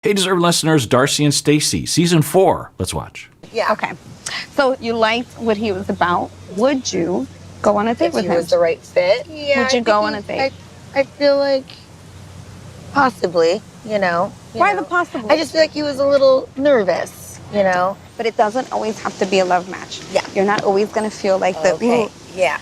Hey, deserved listeners, Darcy and Stacey, season 4. Let's watch. Yeah. Okay. So you liked what he was about. Would you go on a date with him? If he was the right fit? Yeah. Would you go on a date? I feel like possibly, you know. Why the possibly? I just feel like he was a little nervous, you know. But it doesn't always have to be a love match. Yeah. You're not always going to feel like the, Okay. ooh. Yeah.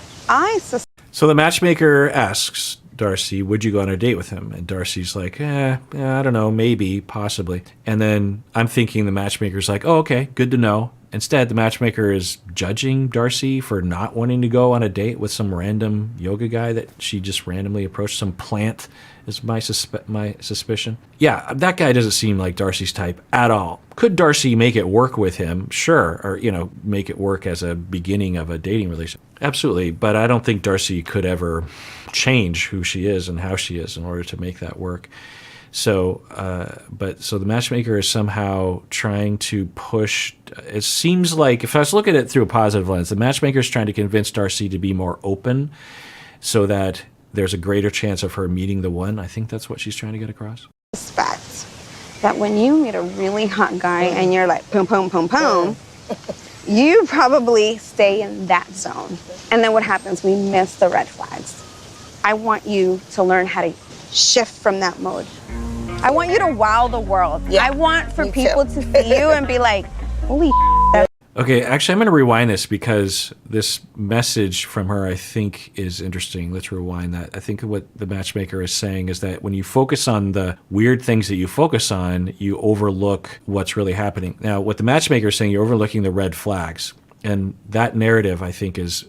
So the matchmaker asks Darcy, would you go on a date with him? And Darcy's like, I don't know, maybe, possibly. And then I'm thinking the matchmaker's like, oh, okay, good to know. Instead, the matchmaker is judging Darcy for not wanting to go on a date with some random yoga guy that she just randomly approached. Some plant is my suspicion. Yeah, that guy doesn't seem like Darcy's type at all. Could Darcy make it work with him? Sure. Or, make it work as a beginning of a dating relationship. Absolutely. But I don't think Darcy could ever change who she is and how she is in order to make that work. So, so the matchmaker is somehow trying to push. It seems like, if I was looking at it through a positive lens, the matchmaker is trying to convince Darcy to be more open so that there's a greater chance of her meeting the one. I think that's what she's trying to get across. Suspect that when you meet a really hot guy and you're like, boom, boom, boom, boom, you probably stay in that zone. And then what happens? We miss the red flags. I want you to learn how to shift from that mode. I want you to wow the world. Yeah, I want for me people too. to see you and be like, holy that's Okay, actually, I'm going to rewind this because this message from her, I think, is interesting. Let's rewind that. I think what the matchmaker is saying is that when you focus on the weird things that you focus on, you overlook what's really happening. Now, what the matchmaker is saying, you're overlooking the red flags. And that narrative, I think, is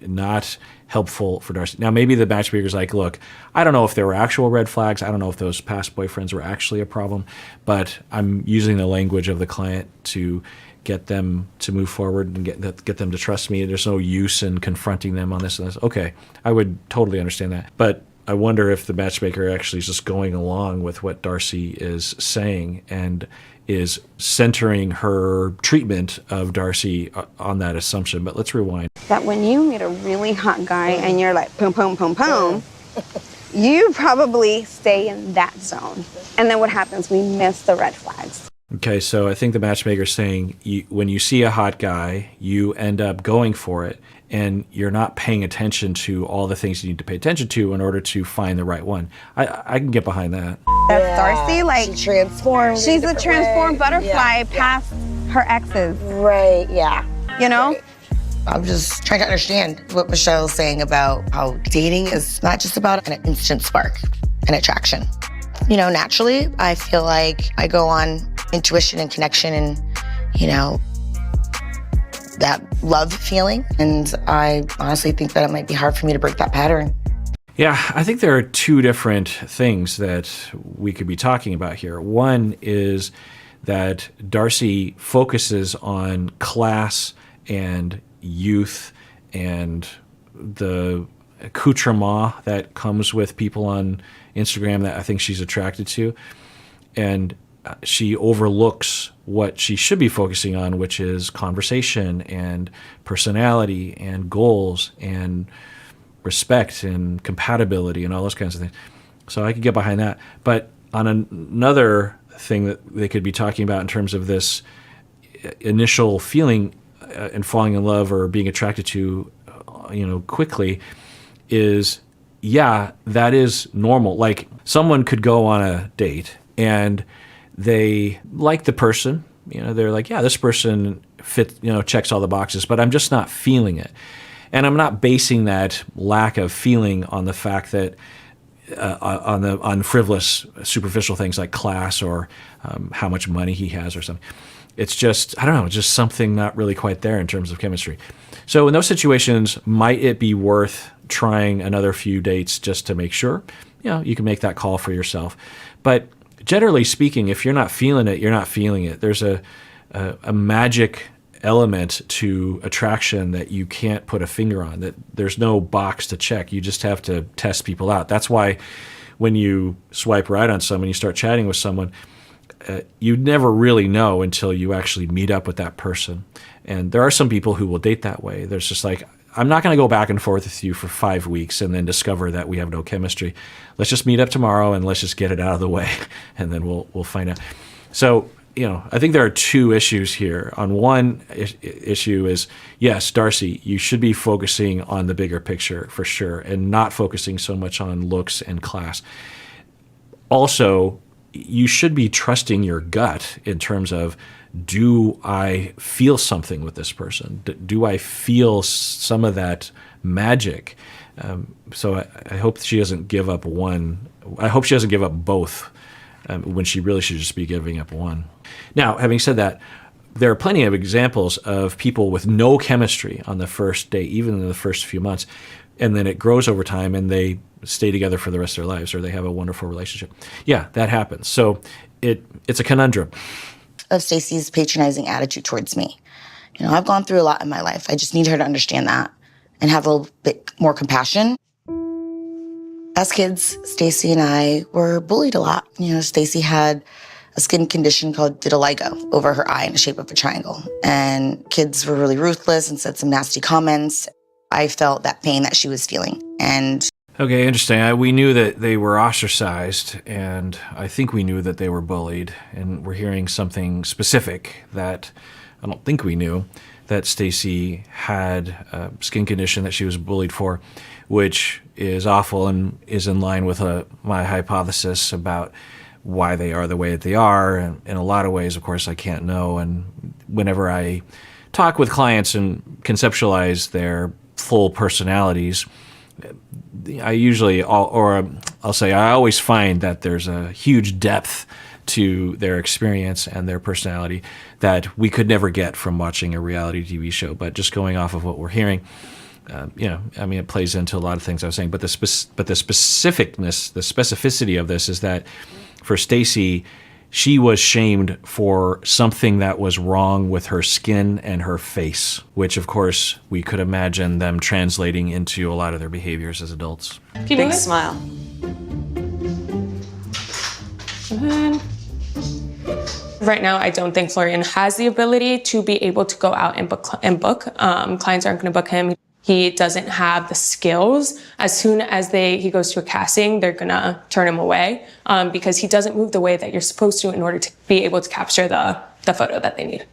not helpful for Darcy. Now, maybe the matchmaker's like, look, I don't know if there were actual red flags. I don't know if those past boyfriends were actually a problem, but I'm using the language of the client to get them to move forward and get them to trust me. There's no use in confronting them on this and this. Okay, I would totally understand that. But I wonder if the matchmaker actually is just going along with what Darcy is saying and is centering her treatment of Darcy on that assumption. But let's rewind. that when you meet a really hot guy and you're like, boom, boom, boom, boom, you probably stay in that zone. And then what happens? We miss the red flags. Okay, so I think the matchmaker is saying when you see a hot guy, you end up going for it, and you're not paying attention to all the things you need to pay attention to in order to find the right one. I can get behind that. That's Darcy, like, she transformed. she's a transformed butterfly Yeah. past her exes, Right, yeah. you know? I'm just trying to understand what Michelle's saying about how dating is not just about an instant spark, an attraction. You know, naturally, I feel like I go on intuition and connection and, that love feeling. And I honestly think that it might be hard for me to break that pattern. Yeah, I think there are two different things that we could be talking about here. One is that Darcy focuses on class and youth and the accoutrement that comes with people on Instagram that I think she's attracted to. And she overlooks what she should be focusing on, which is conversation and personality and goals and respect and compatibility and all those kinds of things. So I could get behind that. But on another thing that they could be talking about in terms of this initial feeling and falling in love or being attracted to, quickly is, yeah, that is normal. Like someone could go on a date and they like the person, they're like, yeah, this person checks all the boxes, but I'm just not feeling it. And I'm not basing that lack of feeling on the fact that on frivolous, superficial things like class or how much money he has or something. It's just, I don't know, just something not really quite there in terms of chemistry. So in those situations, might it be worth trying another few dates just to make sure? You can make that call for yourself. But generally speaking, if you're not feeling it, you're not feeling it. There's a magic element to attraction that you can't put a finger on, that there's no box to check. You just have to test people out. That's why when you swipe right on someone, you start chatting with someone, you never really know until you actually meet up with that person. And there are some people who will date that way. There's just like, I'm not going to go back and forth with you for 5 weeks and then discover that we have no chemistry. Let's just meet up tomorrow and let's just get it out of the way, and then we'll find out. So, I think there are two issues here. On one issue is, yes, Darcy, you should be focusing on the bigger picture for sure, and not focusing so much on looks and class. Also, you should be trusting your gut in terms of, do I feel something with this person? Do I feel some of that magic? So I hope she doesn't give up one. I hope she doesn't give up both when she really should just be giving up one. Now, having said that, there are plenty of examples of people with no chemistry on the first date, even in the first few months, and then it grows over time and they stay together for the rest of their lives, or they have a wonderful relationship. Yeah, that happens. So it's a conundrum. Of Stacy's patronizing attitude towards me. I've gone through a lot in my life. I just need her to understand that and have a little bit more compassion. As kids, Stacy and I were bullied a lot. Stacy had a skin condition called vitiligo over her eye in the shape of a triangle. And kids were really ruthless and said some nasty comments. I felt that pain that she was feeling. And okay, interesting. We knew that they were ostracized, and I think we knew that they were bullied, and we're hearing something specific that I don't think we knew, that Stacy had a skin condition that she was bullied for, which is awful and is in line with my hypothesis about why they are the way that they are. And in a lot of ways, of course, I can't know. And whenever I talk with clients and conceptualize their full personalities, I usually, I'll say, I always find that there's a huge depth to their experience and their personality that we could never get from watching a reality TV show. But just going off of what we're hearing, it plays into a lot of things I was saying. But the specificness, the specificity of this is that for Stacy, she was shamed for something that was wrong with her skin and her face, which, of course, we could imagine them translating into a lot of their behaviors as adults. Big smile. Right now, I don't think Florian has the ability to be able to go out and book. Clients aren't going to book him. He doesn't have the skills. As soon as he goes to a casting, they're gonna turn him away because he doesn't move the way that you're supposed to in order to be able to capture the photo that they need.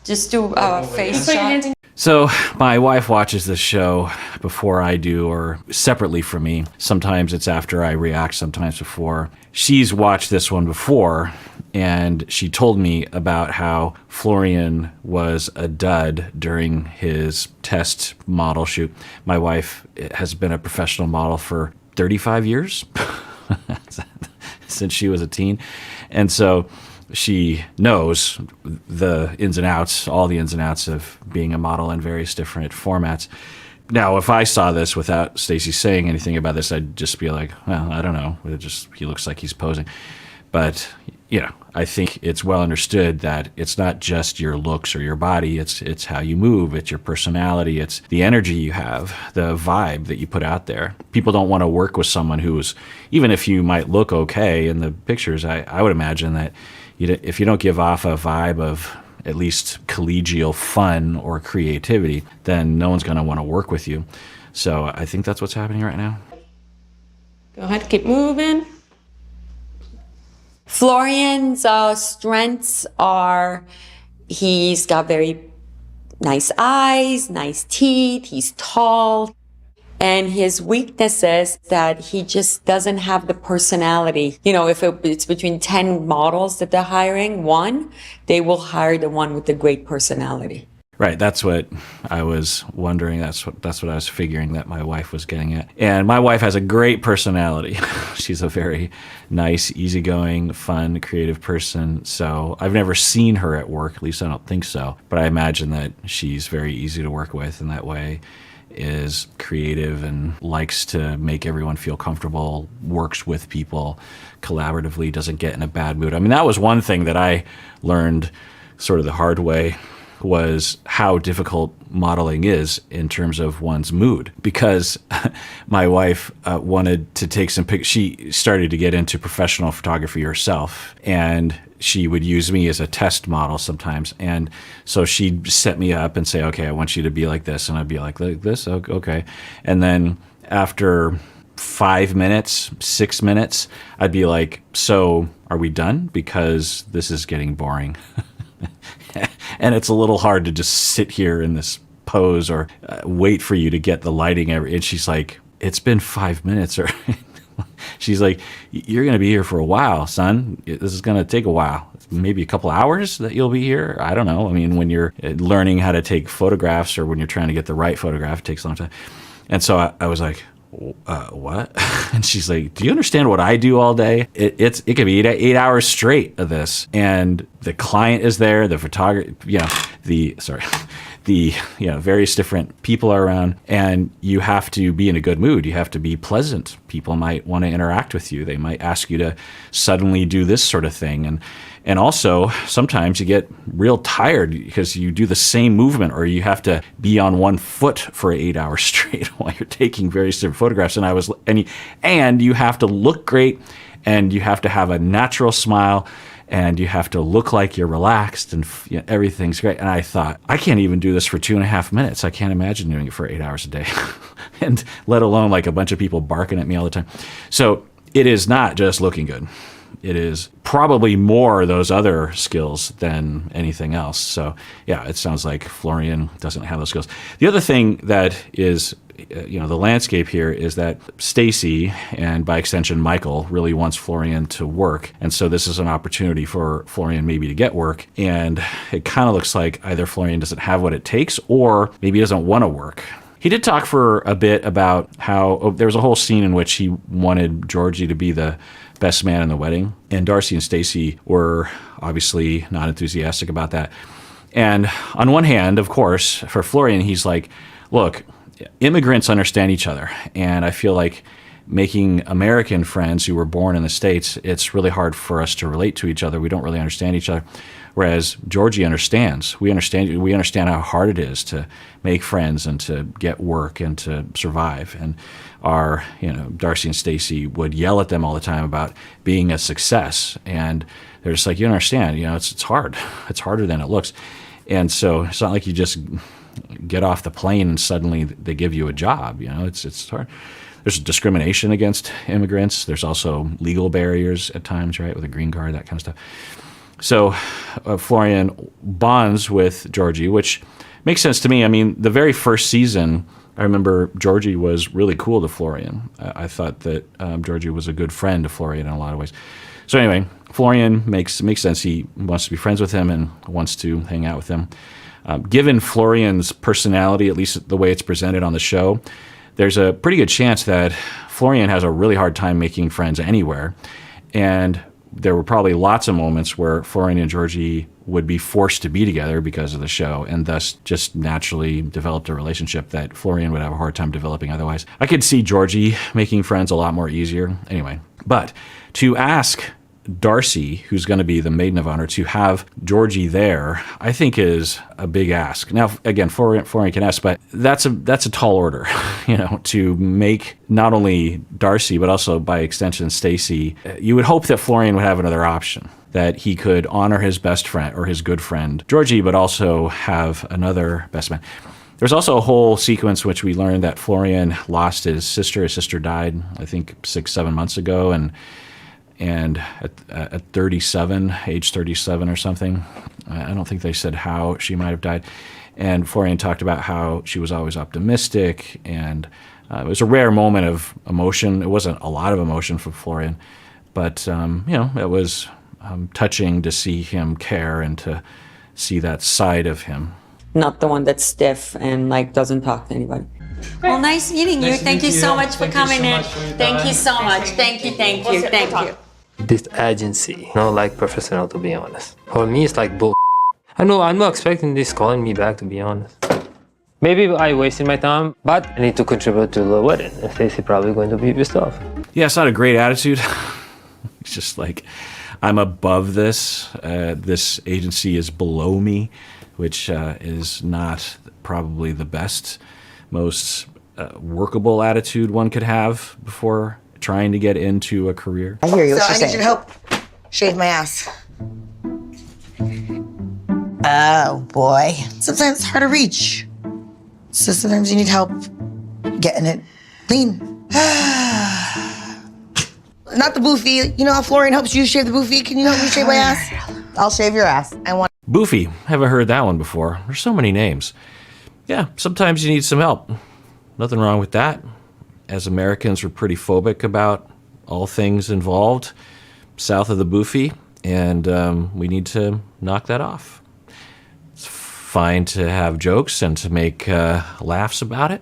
Just do a face shot. So my wife watches this show before I do, or separately from me. Sometimes it's after I react, sometimes before. She's watched this one before, and she told me about how Florian was a dud during his test model shoot. My wife has been a professional model for 35 years, since she was a teen. And so she knows the ins and outs, all the ins and outs of being a model in various different formats. Now, if I saw this without Stacy saying anything about this, I'd just be like, well, I don't know. He looks like he's posing. But, I think it's well understood that it's not just your looks or your body. It's how you move. It's your personality. It's the energy you have, the vibe that you put out there. People don't want to work with someone who's, even if you might look okay in the pictures, I would imagine that if you don't give off a vibe of at least collegial fun or creativity, then no one's going to want to work with you. So I think that's what's happening right now. Go ahead, keep moving. Florian's strengths are he's got very nice eyes, nice teeth, he's tall. And his weakness is that he just doesn't have the personality. If it's between 10 models that they're hiring, they will hire the one with the great personality. Right, that's what I was wondering. That's what I was figuring that my wife was getting at. And my wife has a great personality. She's a very nice, easygoing, fun, creative person. So I've never seen her at work, at least I don't think so. But I imagine that she's very easy to work with in that way, is creative and likes to make everyone feel comfortable, works with people collaboratively, doesn't get in a bad mood. I mean, that was one thing that I learned sort of the hard way, was how difficult modeling is in terms of one's mood. Because my wife wanted to take some pictures. She started to get into professional photography herself, and she would use me as a test model sometimes. And so she'd set me up and say, okay, I want you to be like this. And I'd be like this? Okay. And then after 5 minutes, 6 minutes, I'd be like, so are we done? Because this is getting boring. And it's a little hard to just sit here in this pose or wait for you to get the lighting. And she's like, it's been 5 minutes. Or she's like, you're going to be here for a while, son. This is going to take a while. Maybe a couple hours that you'll be here. I don't know. I mean, when you're learning how to take photographs or when you're trying to get the right photograph, it takes a long time. And so I was like, what? And she's like, do you understand what I do all day? It could be 8 hours straight of this. And the client is there, the photographer, various different people are around, and you have to be in a good mood. You have to be pleasant. People might want to interact with you. They might ask you to suddenly do this sort of thing. And also, sometimes you get real tired because you do the same movement, or you have to be on one foot for 8 hours straight while you're taking various different photographs. And you have to look great, and you have to have a natural smile, and you have to look like you're relaxed, and everything's great. And I thought, I can't even do this for 2.5 minutes. I can't imagine doing it for 8 hours a day, and let alone like a bunch of people barking at me all the time. So it is not just looking good. It is probably more those other skills than anything else. So yeah, it sounds like Florian doesn't have those skills. The other thing that is, the landscape here is that Stacy, and by extension Michael, really wants Florian to work. And so this is an opportunity for Florian maybe to get work. And it kind of looks like either Florian doesn't have what it takes, or maybe he doesn't want to work. He did talk for a bit about how there was a whole scene in which he wanted Georgie to be the best man in the wedding. And Darcy and Stacey were obviously not enthusiastic about that. And on one hand, of course, for Florian, he's like, look, immigrants understand each other. And I feel like making American friends who were born in the States, it's really hard for us to relate to each other. We don't really understand each other. Whereas Georgie understands. We understand how hard it is to make friends and to get work and to survive. And our, Darcy and Stacey would yell at them all the time about being a success. And they're just like, you understand, it's hard. It's harder than it looks. And so it's not like you just get off the plane and suddenly they give you a job. It's hard. There's discrimination against immigrants. There's also legal barriers at times, right, with a green card, that kind of stuff. So Florian bonds with Georgie, which makes sense to me. I mean, the very first season, I remember Georgie was really cool to Florian. I thought that Georgie was a good friend to Florian in a lot of ways. So anyway, Florian makes sense. He wants to be friends with him and wants to hang out with him. Given Florian's personality, at least the way it's presented on the show, there's a pretty good chance that Florian has a really hard time making friends anywhere. And there were probably lots of moments where Florian and Georgie would be forced to be together because of the show, and thus just naturally developed a relationship that Florian would have a hard time developing otherwise. I could see Georgie making friends a lot more easier anyway. But to ask Darcy, who's going to be the maiden of honor, to have Georgie there, I think is a big ask. Now, again, Florian can ask, but that's a tall order, to make not only Darcy, but also by extension Stacy. You would hope that Florian would have another option, that he could honor his best friend or his good friend, Georgie, but also have another best man. There's also a whole sequence in which we learned that Florian lost his sister. His sister died, I think, 6-7 months ago, and at 37, age 37 or something, I don't think they said how she might have died. And Florian talked about how she was always optimistic, and it was a rare moment of emotion. It wasn't a lot of emotion for Florian, but it was touching to see him care and to see that side of him. Not the one that's stiff and doesn't talk to anybody. Great. Well, nice meeting you. Thank you so much for coming in. Thank you so much. Thank you. This agency, not professional, to be honest. For me, it's like bull. I'm not expecting this calling me back, to be honest. Maybe I wasted my time, but I need to contribute to the wedding. And Stacy probably going to be pissed off. Yeah, it's not a great attitude. It's just like, I'm above this. This agency is below me, which is not probably the best, most workable attitude one could have before trying to get into a career. I hear you. So I need you to help shave my ass. Oh, boy. Sometimes it's hard to reach. So sometimes you need help getting it clean. Not the boofy. You know how Florian helps you shave the boofy? Can you help me shave my ass? I'll shave your ass. I want. Boofy. Haven't heard that one before. There's so many names. Yeah, sometimes you need some help. Nothing wrong with that. As Americans, we're pretty phobic about all things involved south of the boofy, and we need to knock that off. It's fine to have jokes and to make laughs about it,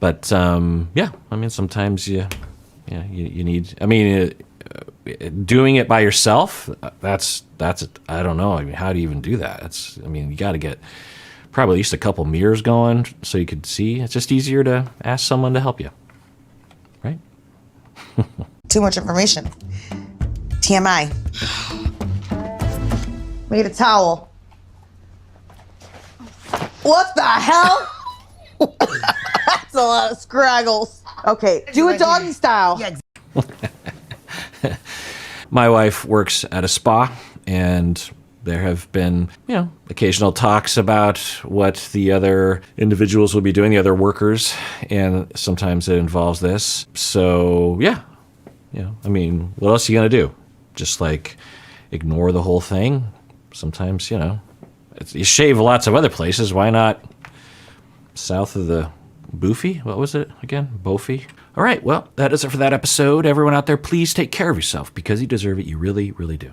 but yeah, I mean, sometimes you need. I mean, doing it by yourself, that's I don't know. I mean, how do you even do that? You got to get probably at least a couple mirrors going so you could see. It's just easier to ask someone to help you, right? Too much information. TMI. We need a towel. What the hell? That's a lot of scraggles. Okay, do a doggy style. Yeah, My wife works at a spa, and there have been, occasional talks about what the other individuals will be doing, the other workers, and sometimes it involves this. So, yeah, what else are you going to do? Just like ignore the whole thing? Sometimes, you shave lots of other places. Why not south of the boofy? What was it again? Bofy? All right, well, that is it for that episode. Everyone out there, please take care of yourself because you deserve it. You really, really do.